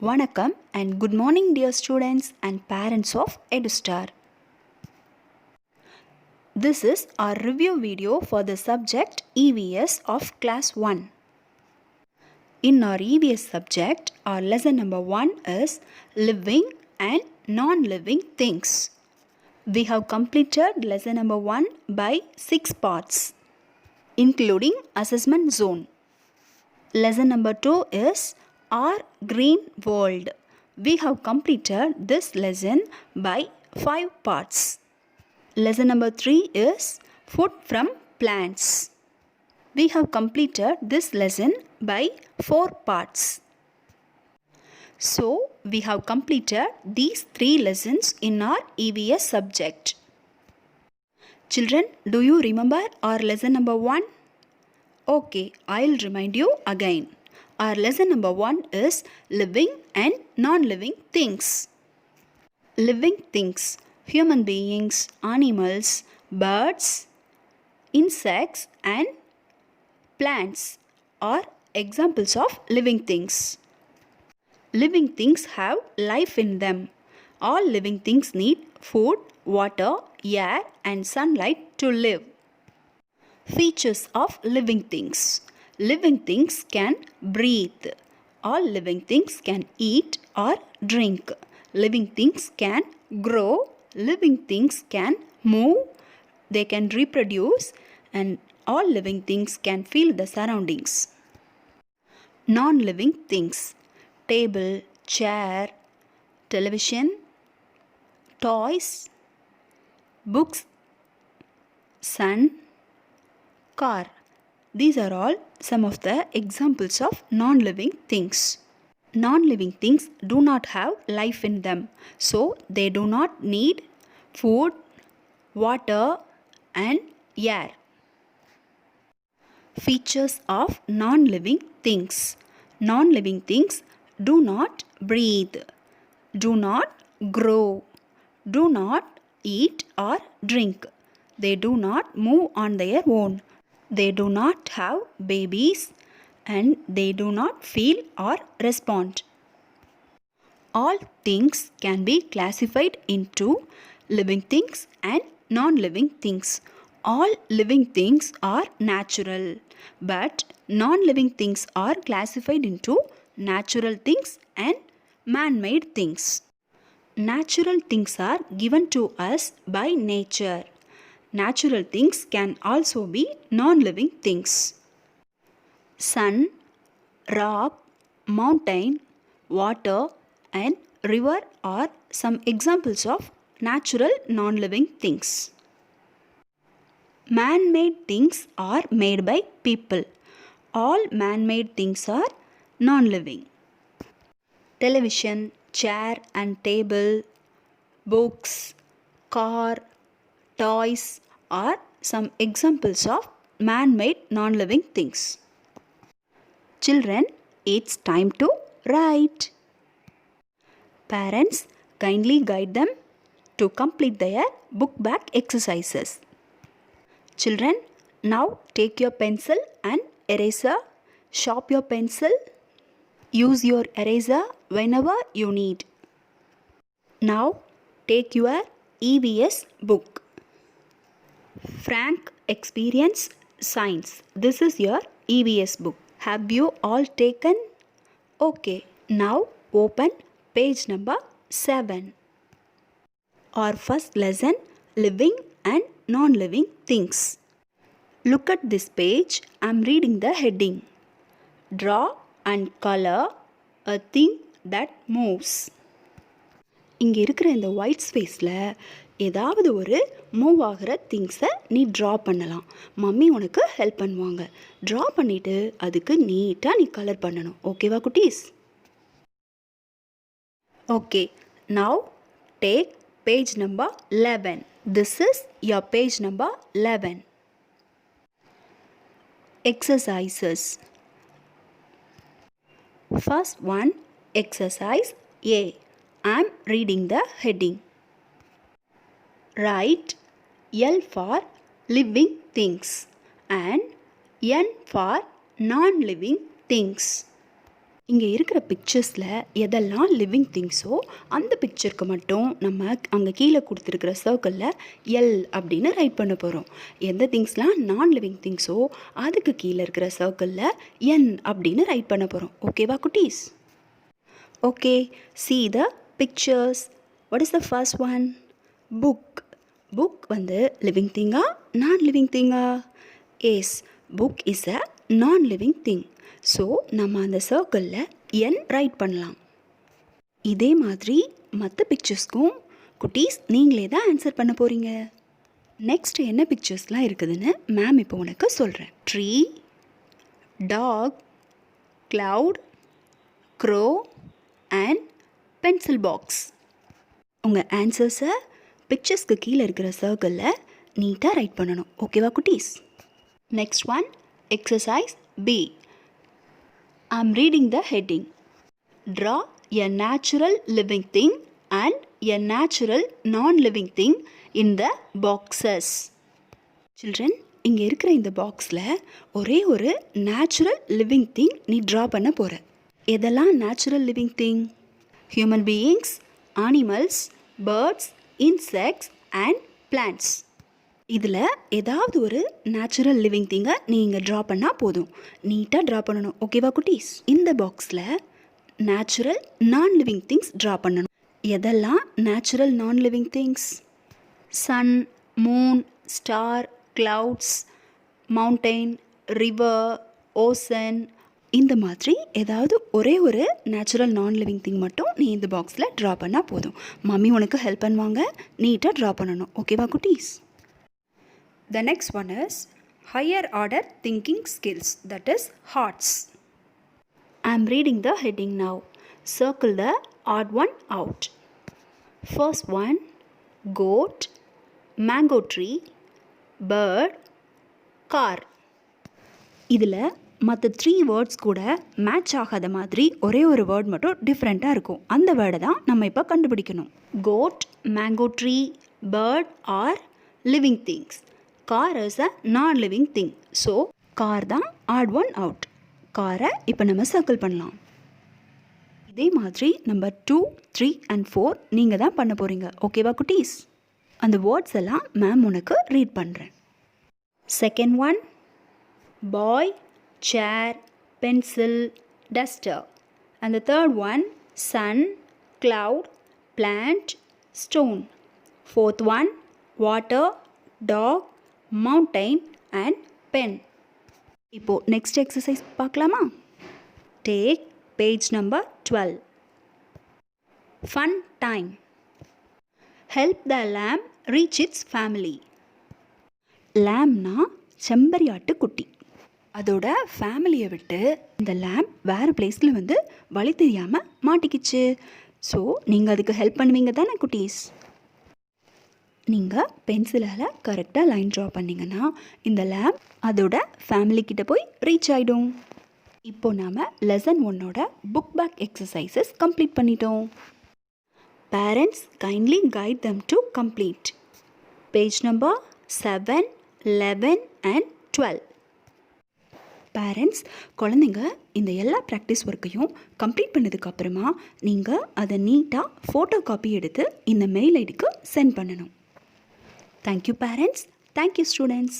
Vanakkam and good morning dear students and parents of EduStar. This is our review video for the subject EVS of class 1. In our EVS subject, our lesson number 1 is living and non-living things. We have completed lesson number 1 by 6 parts, including assessment zone. Lesson number 2 is Our Green World. We have completed this lesson by 5 parts. Lesson number 3 is Food from Plants. We have completed this lesson by 4 parts. So, we have completed these 3 lessons in our EVS subject. Children, do you remember our lesson number 1? Okay, I'll remind you again. Our lesson number 1 is living and non-living things. Living things, human beings, animals, birds, insects and plants are examples of living things. Living things have life in them. All living things need food, water, air and sunlight to live. Features of living things. Living things can breathe. All living things can eat or drink. Living things can grow. Living things can move. They can reproduce. And all living things can feel the surroundings. Non-living things. Table, chair, television, toys, books, sun, car. These are all some of the examples of non-living things. Non-living things do not have life in them, so they do not need food, water and air. Features of non-living things. Non-living things do not breathe, do not grow, do not eat or drink. They do not move on their own. They do not have babies and they do not feel or respond. All things can be classified into living things and non-living things. All living things are natural, but non-living things are classified into natural things and man-made things. Natural things are given to us by nature. Natural things can also be non-living things. Sun, rock, mountain, water and river are some examples of natural non-living things. Man-made things are made by people. All man-made things are non-living. Television, chair and table, books, car, toys are some examples of man-made non-living things. Children, it's time to write. Parents, kindly guide them to complete their book back exercises. Children, now take your pencil and eraser, sharp your pencil. Use your eraser whenever you need. Now, take your EVS book. Frank Experience Science. This is your EVS book. Have you all taken? Okay. Now open page number 7. Our first lesson, living and non-living things. Look at this page. I am reading the heading. Draw and color a thing that moves. இங்கே இருக்கிற இந்த white ஸ்பேஸில் ஏதாவது ஒரு move ஆகிற திங்ஸை நீ draw பண்ணலாம். மம்மி உனக்கு ஹெல்ப் பண்ணுவாங்க. ட்ரா பண்ணிவிட்டு அதுக்கு நீட்டாக நீ கலர் பண்ணணும். ஓகேவா குட்டீஸ்? Okay, now take page number 11. This is your page number 11. Exercises. First one, exercise A. I am reading the heading. Write L for living things and N for non-living things. இங்கே இருக்கிற பிக்சர்ஸில் எதெல்லாம் living திங்ஸோ அந்த பிக்சருக்கு மட்டும் நம்ம அங்கே கீழே கொடுத்துருக்கிற சர்க்கிளில் எல் அப்படின்னு ரைட் பண்ண போகிறோம். எந்த திங்ஸ்லாம் நான் லிவிங் திங்ஸோ அதுக்கு கீழே இருக்கிற சர்க்கிளில் என் அப்படின்னு ரைட் பண்ண போகிறோம். ஓகேவா குட்டீஸ்? Okay, see the pictures. What is the first one? Book. Book வந்து living thing-ஆ நான் living thing-ஆ? Yes, book is a non-living thing. So நம்ம அந்த சர்க்கிளில் என் ரைட் பண்ணலாம். இதே மாதிரி மற்ற பிக்சர்ஸ்க்கும் குட்டீஸ் நீங்களே தான் ஆன்சர் பண்ண போகிறீங்க. நெக்ஸ்ட் என்ன பிக்சர்ஸ்லாம் இருக்குதுன்னு மேம் இப்போ உனக்கு சொல்கிறேன். Tree, dog, cloud, crow and pencil box. உங்கள் ஆன்சர்ஸை பிக்சர்ஸ்க்கு கீழே இருக்கிற சர்க்கிளில் நீட்டாக ரைட் பண்ணணும். ஓகேவா குட்டீஸ்? Next one, exercise B. I'm reading the heading. Draw a natural living thing and a natural non-living thing in the boxes. Children, இங்கே இருக்கிற இந்த பாக்ஸில் ஒரே ஒரு நேச்சுரல் லிவிங் திங் நீ ட்ரா பண்ண போகிற. எதெல்லாம் natural living thing? Human beings, animals, birds, insects and plants. இதில் ஏதாவது ஒரு நேச்சுரல் லிவிங் திங்கை நீங்கள் ட்ரா பண்ணால் போதும். நீட்டாக ட்ரா பண்ணணும். ஓகேவா குட்டீஸ்? இந்த பாக்ஸில் natural non living things draw பண்ணணும். எதெல்லாம் natural non living things? Sun, moon, star, clouds, mountain, river, ocean. இந்த மாதிரி ஏதாவது ஒரே ஒரு நேச்சுரல் நான் லிவிங் திங் மட்டும் நீ இந்த பாக்ஸில் ட்ரா பண்ணால் போதும். மம்மி உனக்கு ஹெல்ப் பண்ணுவாங்க. நீட்டாக ட்ரா பண்ணணும். ஓகேவா குட்டீஸ்? The next one is higher order thinking skills, that is HOTS. I am reading the heading now. Circle the odd one out. First one, goat, mango tree, bird, car. இதில் மற்ற 3 words கூட match ஆகாத மாதிரி ஒரே ஒரு word மட்டும் டிஃப்ரெண்ட்டாக இருக்கும். அந்த வேர்டை தான் நம்ம இப்போ கண்டுபிடிக்கணும். Goat, mango tree, bird are living things. Car is a non living thing. So car தான் ஆட் ஒன் அவுட். காரை இப்போ நம்ம சர்க்கிள் பண்ணலாம். இதே மாதிரி நம்பர் 2, 3 அண்ட் 4 நீங்கள் தான் பண்ண போகிறீங்க. ஓகேவா குட்டீஸ்? அந்த வேர்ட்ஸ் எல்லாம் மேம் உனக்கு ரீட் பண்ணுறேன். Second one, boy, chair, pencil, duster. And the third one, sun, cloud, plant, stone. Fourth one, water, dog, mountain and pen. இப்போ நெக்ஸ்ட் எக்ஸசைஸ் பார்க்கலாமா? Take page number 12. Fun time. Help the lamb reach its family. லேம்னா செம்பரியாட்டு குட்டி. அதோட ஃபேமிலியை விட்டு இந்த லேம் வேறு பிளேஸில் வந்து வழி தெரியாமல் மாட்டிக்கிச்சு. ஸோ நீங்கள் அதுக்கு ஹெல்ப் பண்ணுவீங்க தானே குட்டீஸ்? நீங்கள் பென்சிலால் கரெக்டாக லைன் ட்ரா பண்ணிங்கன்னா இந்த லேம் அதோட ஃபேமிலிக்கிட்ட போய் ரீச் ஆகிடும். இப்போது நாம் லெசன் 1ஓட புக் பேக் எக்ஸசைசஸ் கம்ப்ளீட் பண்ணிட்டோம். Parents kindly guide them to complete page number 7, 11 and 12. Parents குழந்தைங்க இந்த எல்லா ப்ராக்டிஸ் ஒர்க்கையும் கம்ப்ளீட் பண்ணதுக்கப்புறமா நீங்கள் அதை நீட்டாக ஃபோட்டோ காப்பி எடுத்து இந்த மெயில் ஐடிக்கு சென்ட் பண்ணணும். Thank you parents. Thank you students.